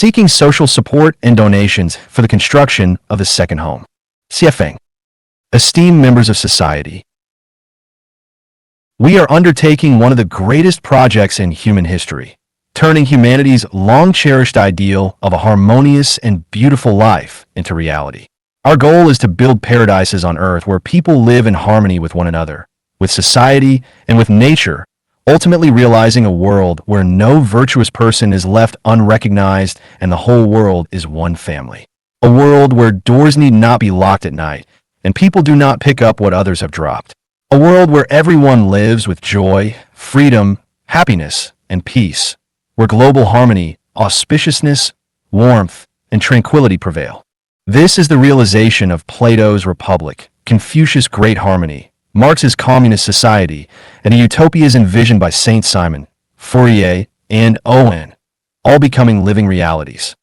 seeking social support and donations for the construction of the second home. CFeng. Esteemed members of society, we are undertaking one of the greatest projects in human history, turning humanity's long-cherished ideal of a harmonious and beautiful life into reality. Our goal is to build paradises on Earth where people live in harmony with one another, with society, and with nature, ultimately realizing a world where no virtuous person is left unrecognized and the whole world is one family. A world where doors need not be locked at night and people do not pick up what others have dropped. A world where everyone lives with joy, freedom, happiness, and peace, where global harmony, auspiciousness, warmth, and tranquility prevail. This is the realization of Plato's Republic, Confucius' Great Harmony, Marx's Communist Society, and the utopias envisioned by Saint Simon, Fourier, and Owen, all becoming living realities.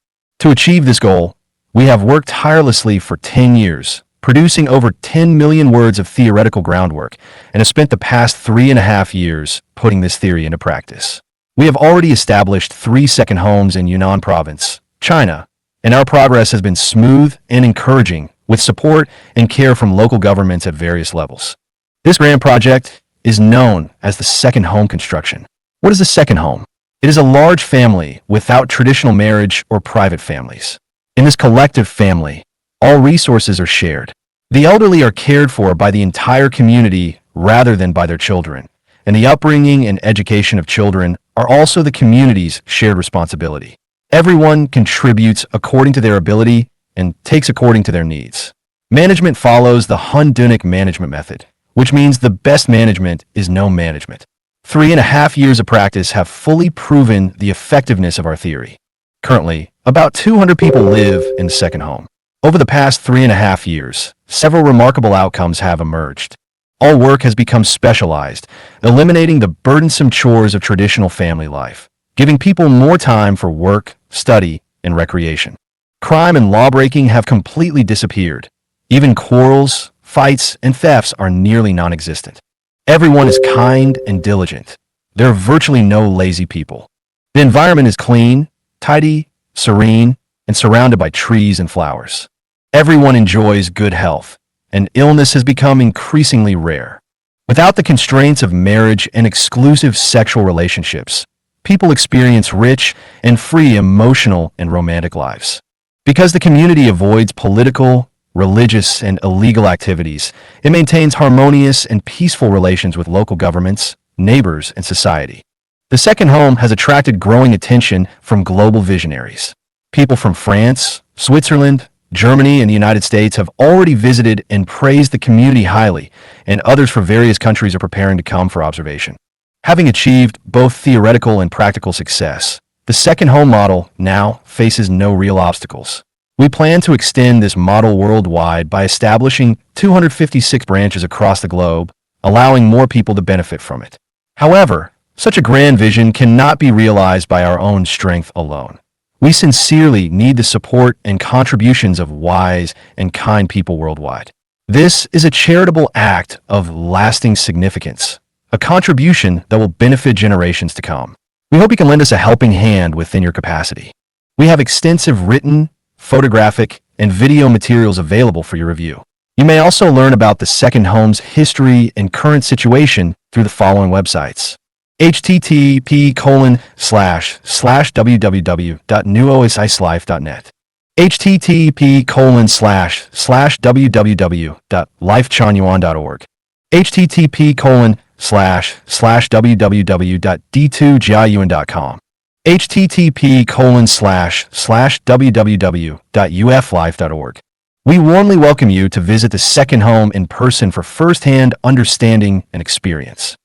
To achieve this goal, we have worked tirelessly for 10 years, producing over 10 million words of theoretical groundwork, and have spent the past 3.5 years putting this theory into practice. We have already established 3 second homes in Yunnan Province, China, and our progress has been smooth and encouraging, with support and care from local governments at various levels. This grand project is known as the second home construction. What is the second home? It is a large family without traditional marriage or private families. In this collective family, all resources are shared. The elderly are cared for by the entire community rather than by their children, and the upbringing and education of children are also the community's shared responsibility. Everyone contributes according to their ability and takes according to their needs. Management follows the Hundunic management method, which means the best management is no management. 3.5 years of practice have fully proven the effectiveness of our theory. Currently, about 200 people live in the second home. Over the past 3.5 years, several remarkable outcomes have emerged. All work has become specialized, eliminating the burdensome chores of traditional family life, giving people more time for work, study, and recreation. Crime and lawbreaking have completely disappeared. Even quarrels, fights, and thefts are nearly non-existent. Everyone is kind and diligent. There are virtually no lazy people. The environment is clean, tidy, serene, and surrounded by trees and flowers. Everyone enjoys good health, and illness has become increasingly rare. Without the constraints of marriage and exclusive sexual relationships, people experience rich and free emotional and romantic lives. Because the community avoids political, religious, and illegal activities, it maintains harmonious and peaceful relations with local governments, neighbors, and society. The second home has attracted growing attention from global visionaries. People from France, Switzerland, Germany, and the United States have already visited and praised the community highly, and others from various countries are preparing to come for observation. Having achieved both theoretical and practical success, the second home model now faces no real obstacles. We plan to extend this model worldwide by establishing 256 branches across the globe, allowing more people to benefit from it. However, such a grand vision cannot be realized by our own strength alone. We sincerely need the support and contributions of wise and kind people worldwide. This is a charitable act of lasting significance, a contribution that will benefit generations to come. We hope you can lend us a helping hand within your capacity. We have extensive written, photographic, and video materials available for your review. You may also learn about the second home's history and current situation through the following websites: http://www.newoaslife.net, http://www.lifechanyuan.org, http://www.d2jiayuan.com, http://www.uflife.org. We warmly welcome you to visit the second home in person for first-hand understanding and experience.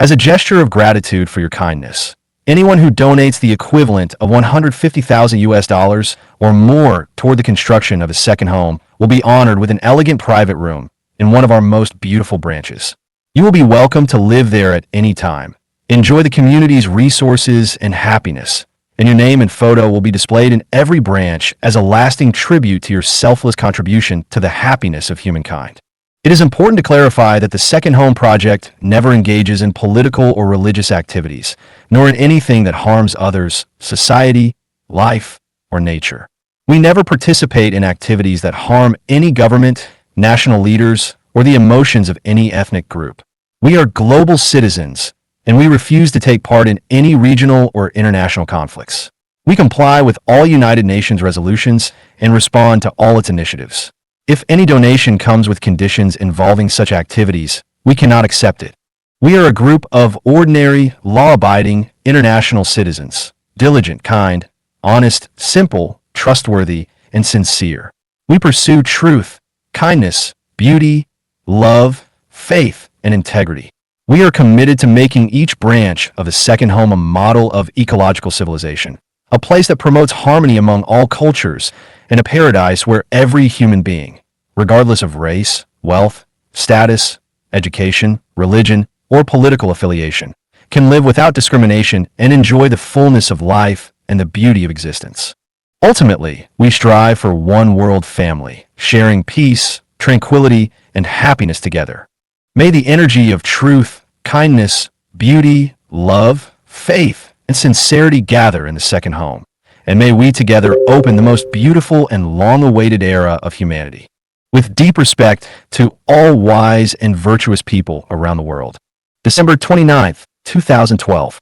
As a gesture of gratitude for your kindness, anyone who donates the equivalent of $150,000 or more toward the construction of a second home will be honored with an elegant private room in one of our most beautiful branches. You will be welcome to live there at any time. Enjoy the community's resources and happiness, and your name and photo will be displayed in every branch as a lasting tribute to your selfless contribution to the happiness of humankind. It is important to clarify that the Second Home Project never engages in political or religious activities, nor in anything that harms others, society, life, or nature. We never participate in activities that harm any government, national leaders, or the emotions of any ethnic group. We are global citizens, and we refuse to take part in any regional or international conflicts. We comply with all United Nations resolutions and respond to all its initiatives. If any donation comes with conditions involving such activities, we cannot accept it. We are a group of ordinary, law-abiding, international citizens, diligent, kind, honest, simple, trustworthy, and sincere. We pursue truth, kindness, beauty, love, faith, and integrity. We are committed to making each branch of the second home a model of ecological civilization, a place that promotes harmony among all cultures, and a paradise where every human being, regardless of race, wealth, status, education, religion, or political affiliation, can live without discrimination and enjoy the fullness of life and the beauty of existence. Ultimately, we strive for one world family, sharing peace, tranquility, and happiness together. May the energy of truth, kindness, beauty, love, faith, and sincerity gather in the second home, and may we together open the most beautiful and long-awaited era of humanity. With deep respect to all wise and virtuous people around the world. December 29th, 2012.